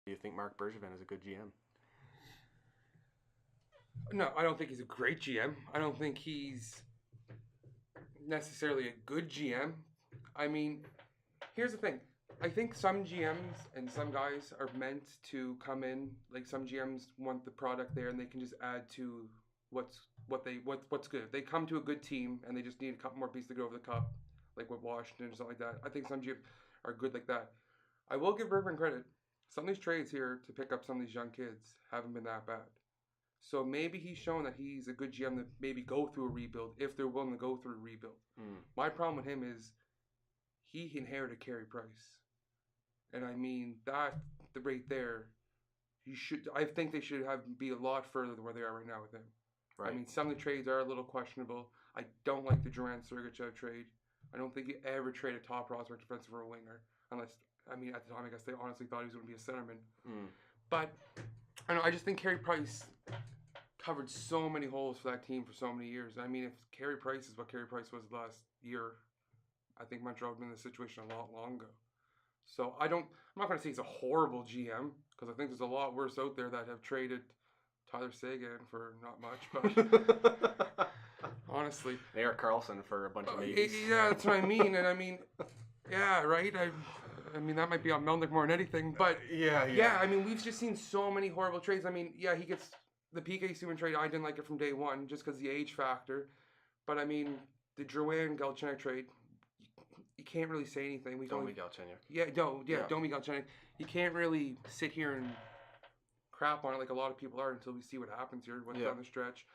Do you think Mark Bergevin is a good GM? No, I don't think he's a great GM. I don't think he's necessarily a good GM. I mean, here's the thing. I think some GMs and some guys are meant to come in. Like some GMs want the product there, and they can just add to what's good. They come to a good team, and they just need a couple more pieces to go over the cup, like with Washington or something like that. I think some GMs are good like that. I will give Bergman credit. Some of these trades here to pick up some of these young kids haven't been that bad. So maybe he's shown that he's a good GM to maybe go through a rebuild if they're willing to go through a rebuild. Mm. My problem with him is he inherited Carey Price, and I mean that right there. You should. I think they should have be a lot further than where they are right now with him. Right. I mean, some of the trades are a little questionable. I don't like the Duran Sergachev trade. I don't think you ever trade a top prospect defensive for a winger, unless I mean at the time I guess they honestly thought he was going to be a centerman. Mm. But I don't know. I just think Carey Price covered so many holes for that team for so many years. I mean, if Carey Price is what Carey Price was last year, I think Montreal would have been in this situation a lot long ago. So I'm not going to say he's a horrible GM because I think there's a lot worse out there that have traded Tyler Seguin for not much, but honestly, Eric Carlson for a bunch of maybes. yeah, that's what I mean. And I mean, yeah, right. I mean that might be on Melnick more than anything, but yeah. I mean, we've just seen so many horrible trades. I mean, yeah, he gets the PK Subban trade. I didn't like it from day one just because the age factor. But I mean, the Drouin Galchenyuk trade, you can't really say anything. Domi Galchenyuk. Yeah, Domi Galchenyuk. You can't really sit here and crap on it like a lot of people are until we see what happens here down the stretch.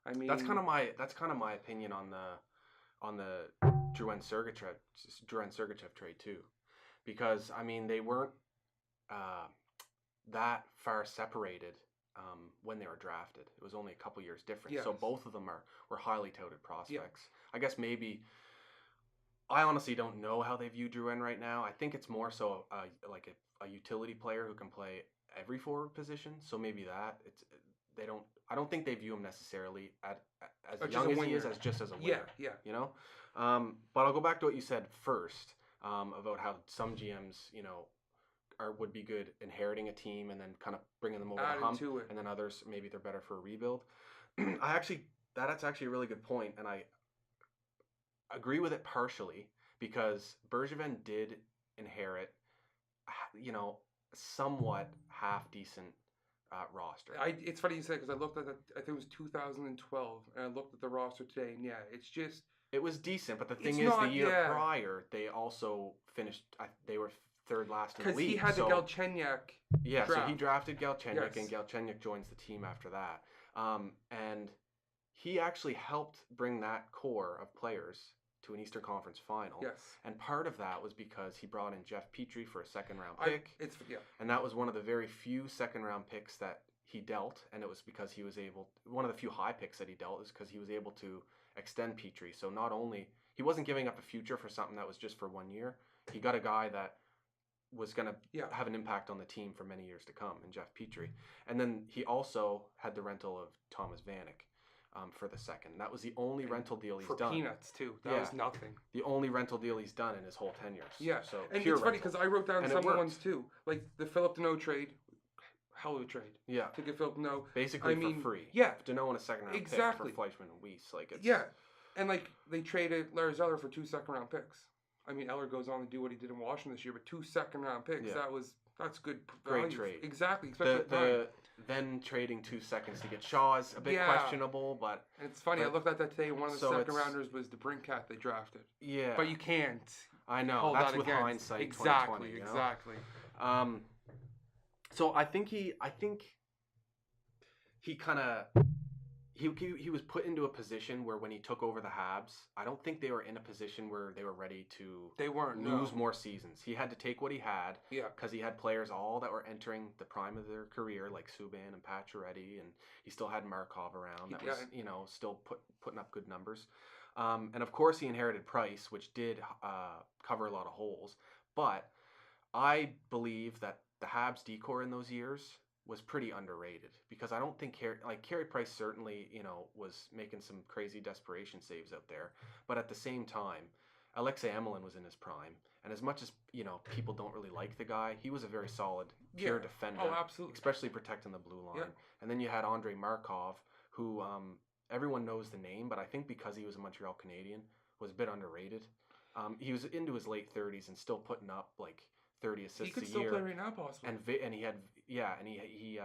I mean, that's kind of my opinion on the Drouin Sergachev trade too, because I mean they weren't that far separated when they were drafted. It was only a couple years different. Yes. So both of them were highly touted prospects. Yeah. I guess maybe I honestly don't know how they view Drouin right now. I think it's more so like a utility player who can play every forward position. So maybe I don't think they view him necessarily as young as he is as just as a winner. Yeah. You know? But I'll go back to what you said first about how some GMs, would be good inheriting a team and then kind of bringing them over the hump, and then others maybe they're better for a rebuild. That's actually a really good point, and I agree with it partially because Bergevin did inherit, somewhat half decent roster. It's funny you say because I looked at I think it was 2012, and I looked at the roster today, and it was decent. But the thing is, the year prior they also finished. They were third last in the league. Because he had the Galchenyuk. Yeah, so he drafted Galchenyuk, and Galchenyuk joins the team after that. And he actually helped bring that core of players to an Eastern Conference final. Yes. And part of that was because he brought in Jeff Petrie for a second-round pick. And that was one of the very few second-round picks that he dealt, and it was because he was one of the few high picks that he dealt is because he was able to extend Petrie. So not only, he wasn't giving up a future for something that was just for 1 year, he got a guy that was going to have an impact on the team for many years to come in Jeff Petrie. And then he also had the rental of Thomas Vanek for the second. That was the only rental deal he's done. For peanuts, too. That was nothing. The only rental deal he's done in his whole tenure. Yeah. So and it's funny because I wrote down some ones, too. Like the Philip Deneau trade. Hell of a trade. Yeah. To get Philip Deneau. Basically for free. Yeah. Deneau in a second round pick for Fleischmann and Weiss. Yeah. And they traded Larry Zeller for 2 second-round picks. I mean, Eller goes on to do what he did in Washington this year, but 2 second-round picks. Yeah. That's good value. Great trade. Exactly. Especially then trading 2 seconds to get Shaw is a bit questionable, but and it's funny. I looked at that today. One of the second-rounders was the Brinkat they drafted. Yeah. But you can't. I know. That's with hindsight. Exactly. 2020, Exactly. So I think he kind of. He was put into a position where when he took over the Habs, I don't think they were in a position where they were ready to lose more seasons. He had to take what he had because he had players all that were entering the prime of their career like Subban and Pacioretty, and he still had Markov around that was still putting up good numbers. And of course he inherited Price, which did cover a lot of holes. But I believe that the Habs decor in those years was pretty underrated because I don't think Carey Price certainly was making some crazy desperation saves out there, but at the same time Alexei Emelin was in his prime. And as much as, people don't really like the guy, he was a very solid, pure defender. Oh, absolutely. Especially protecting the blue line. Yeah. And then you had Andrei Markov, who everyone knows the name, but I think because he was a Montreal Canadian, was a bit underrated. He was into his late 30s and still putting up like 30 assists a year. He could still play right now, possibly. And he had, he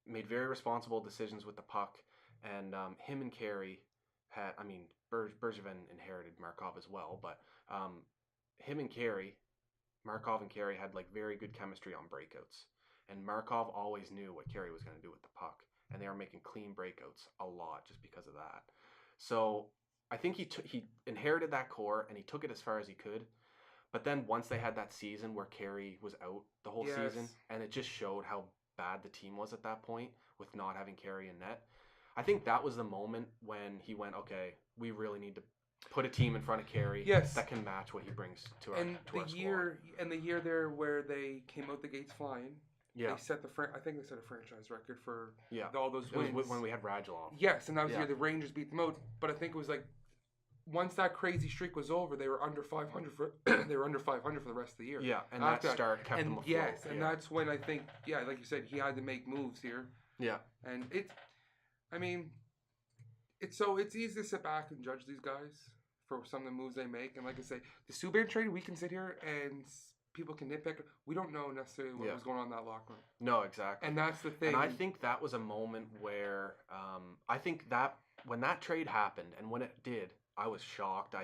made very responsible decisions with the puck. And him and Carey had, Bergevin inherited Markov as well, but him and Carey, Markov and Carey had like very good chemistry on breakouts. And Markov always knew what Carey was going to do with the puck. And they were making clean breakouts a lot just because of that. So I think he inherited that core and he took it as far as he could. But then once they had that season where Carey was out the whole season, and it just showed how bad the team was at that point with not having Carey in net. I think that was the moment when he went, okay, we really need to put a team in front of Carey that can match what he brings to our squad. And the year there where they came out the gates flying, they set I think they set a franchise record for all those wins. It was when we had Radulov. Yes, and that was the year the Rangers beat them out. But I think it was like once that crazy streak was over, they were under 500 for the rest of the year. Yeah, and that start kept them afloat. Yes, and that's when I think like you said, he had to make moves here. Yeah, and it's easy to sit back and judge these guys for some of the moves they make. And like I say, the Subban trade, we can sit here and people can nitpick. We don't know necessarily what was going on in that locker room. No, exactly. And that's the thing. And I think that was a moment where I think that when that trade happened and when it did, I was shocked.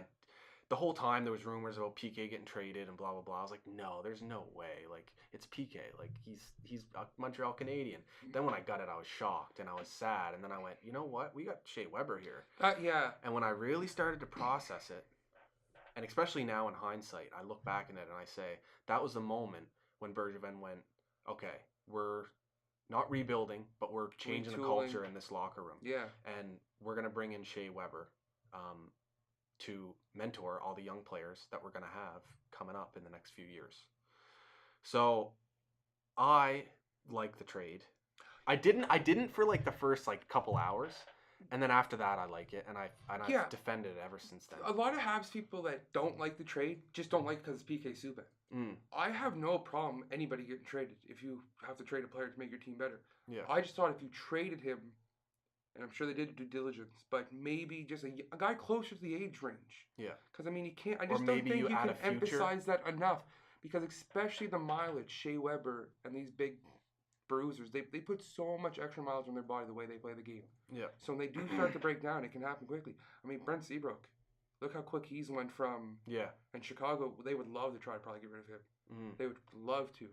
The whole time there was rumors about PK getting traded and blah blah blah. I was like, no, there's no way. Like it's PK. Like he's a Montreal Canadian. Then when I got it, I was shocked and I was sad. And then I went, you know what? We got Shea Weber here. And when I really started to process it, and especially now in hindsight, I look back at it and I say that was the moment when Bergevin went, okay, we're not rebuilding, but we're changing the culture in this locker room. Yeah. And we're gonna bring in Shea Weber. To mentor all the young players that we're going to have coming up in the next few years. So I like the trade. I didn't for like the first like couple hours, and then after that I like it, and I've defended it ever since then. A lot of Habs people that don't like the trade just don't like it because it's PK Subban. I have no problem anybody getting traded if you have to trade a player to make your team better. Yeah. I just thought if you traded him, and I'm sure they did due diligence, but maybe just a guy closer to the age range. Yeah. Because, you can't... I just don't think you can emphasize that enough. Because especially the mileage, Shea Weber and these big bruisers, they put so much extra mileage on their body the way they play the game. Yeah. So when they do start to break down, it can happen quickly. Brent Seabrook, look how quick he's went from... Yeah. And Chicago, they would love to try to probably get rid of him. They would love to.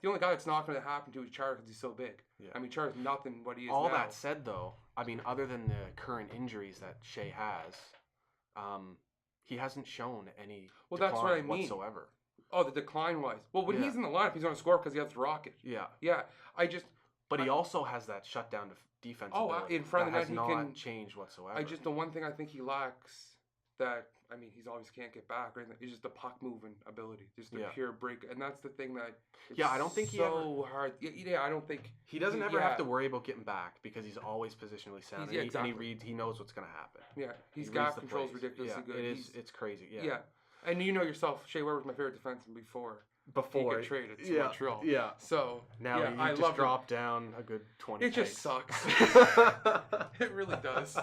The only guy that's not going to happen to is Chara because he's so big. Yeah. Chara's nothing what he is All now. that said, though, other than the current injuries that Shea has, he hasn't shown any decline whatsoever. Oh, the decline-wise. Well, when he's in the lineup, he's going to score because he has the rocket. Yeah. Yeah. But he also has that shutdown defense ability in front of the net, he not changed whatsoever. The one thing I think he lacks that... he's always can't get back, right? It's just the puck moving ability, just the pure break, and that's the thing that. I don't think hard. Yeah, I don't think he doesn't ever have to worry about getting back because he's always positionally sound, and he reads. He knows what's going to happen. Yeah, he's gap controls ridiculously good. It's crazy. Yeah. Yeah, and you know yourself, Shea Weber was my favorite defenseman before he got traded to Montreal. Yeah. So now he just dropped down a good 20. It just sucks. It really does.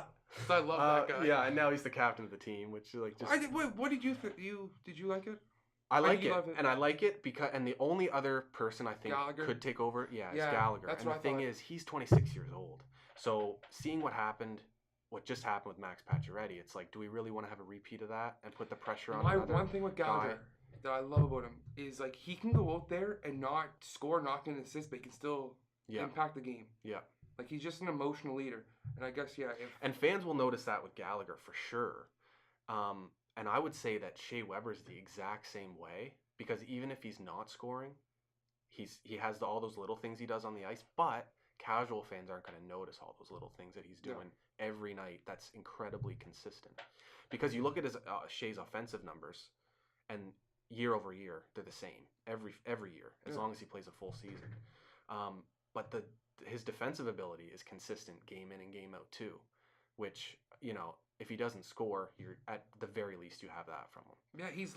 I love that guy. Yeah, and now he's the captain of the team, which what did you think? Did you like it? I like it, and I like it because the only other person I think could take over, is Gallagher. That's and what the thing is, he's 26 years old. So seeing what just happened with Max Pacioretty, it's like, do we really want to have a repeat of that and put the pressure on another one thing with Gallagher that I love about him is like he can go out there and not score, not get an assist, but he can still impact the game. Yeah. Like, he's just an emotional leader. And I guess, and fans will notice that with Gallagher for sure. And I would say that Shea Weber's the exact same way. Because even if he's not scoring, he has all those little things he does on the ice. But casual fans aren't going to notice all those little things that he's doing every night. That's incredibly consistent. Because you look at Shea's offensive numbers, and year over year, they're the same. Every year, as long as he plays a full season. But his defensive ability is consistent game in and game out too, which, if he doesn't score, you're at the very least you have that from him. Yeah, he's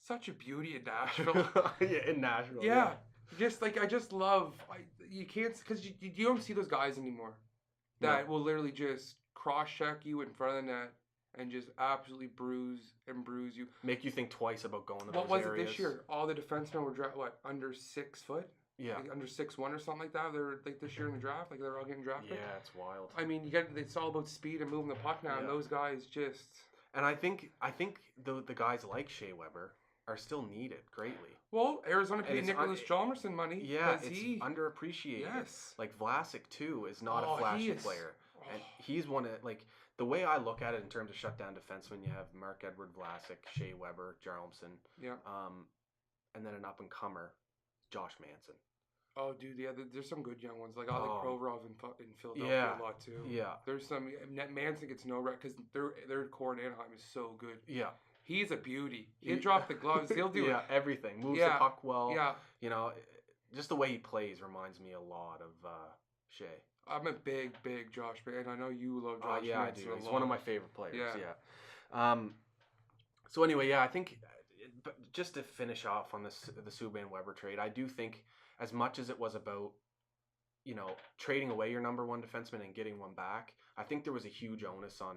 such a beauty in Nashville. Yeah, in Nashville. Yeah. Just like I just love you can't because you don't see those guys anymore that will literally just cross check you in front of the net and just absolutely bruise you. Make you think twice about going to those What was areas. it this year? All the defensemen were under 6 foot. Yeah, like under 6'1" or something like that. They're like this year in the draft, like they're all getting drafted. Yeah, it's wild. I mean, it's all about speed and moving the puck now, and those guys just. And I think the guys like Shea Weber are still needed greatly. Well, Arizona paid Nicholas Chalmerson money. Yeah, it's underappreciated. Yes, like Vlasic too is not a flashy player, and he's one of like the way I look at it in terms of shutdown defensemen. You have Marc-Edouard Vlasic, Shea Weber, Jarlmson, and then an up and comer, Josh Manson. Oh, dude, yeah, there's some good young ones. Like I like Provorov in Philadelphia a lot too. Yeah, there's some. Manson gets no rec because their core in Anaheim is so good. Yeah, he's a beauty. He'll drop the gloves. He'll do everything. Moves the puck well. Yeah, you know, just the way he plays reminds me a lot of Shea. I'm a big Josh fan. I know you love Josh. Yeah, Manson I do. He's one of my favorite players. Yeah. So anyway, I think. But just to finish off on the Subban Weber trade, I do think as much as it was about, trading away your number one defenseman and getting one back, I think there was a huge onus on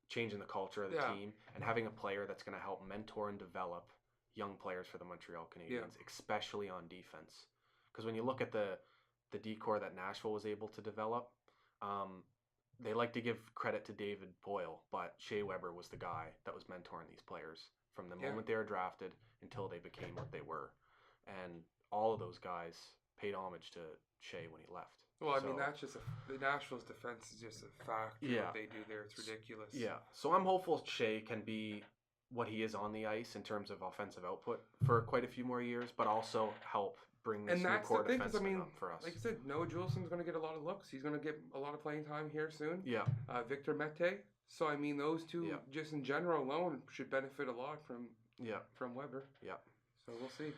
changing the culture of the team and having a player that's going to help mentor and develop young players for the Montreal Canadiens, especially on defense. Because when you look at the decor that Nashville was able to develop, they like to give credit to David Poile, but Shea Weber was the guy that was mentoring these players from the moment they were drafted until they became what they were. And all of those guys paid homage to Shea when he left. Well, I mean, that's just the Nashville's defense is just a fact. What they do there, it's ridiculous. Yeah, so I'm hopeful Shea can be what he is on the ice in terms of offensive output for quite a few more years, but also help bring this new core defenseman up for us. Like I said, Noah Juulsen's going to get a lot of looks. He's going to get a lot of playing time here soon. Yeah. Victor Mete. So, I mean, those two, just in general alone, should benefit a lot from Weber. Yeah. So, we'll see.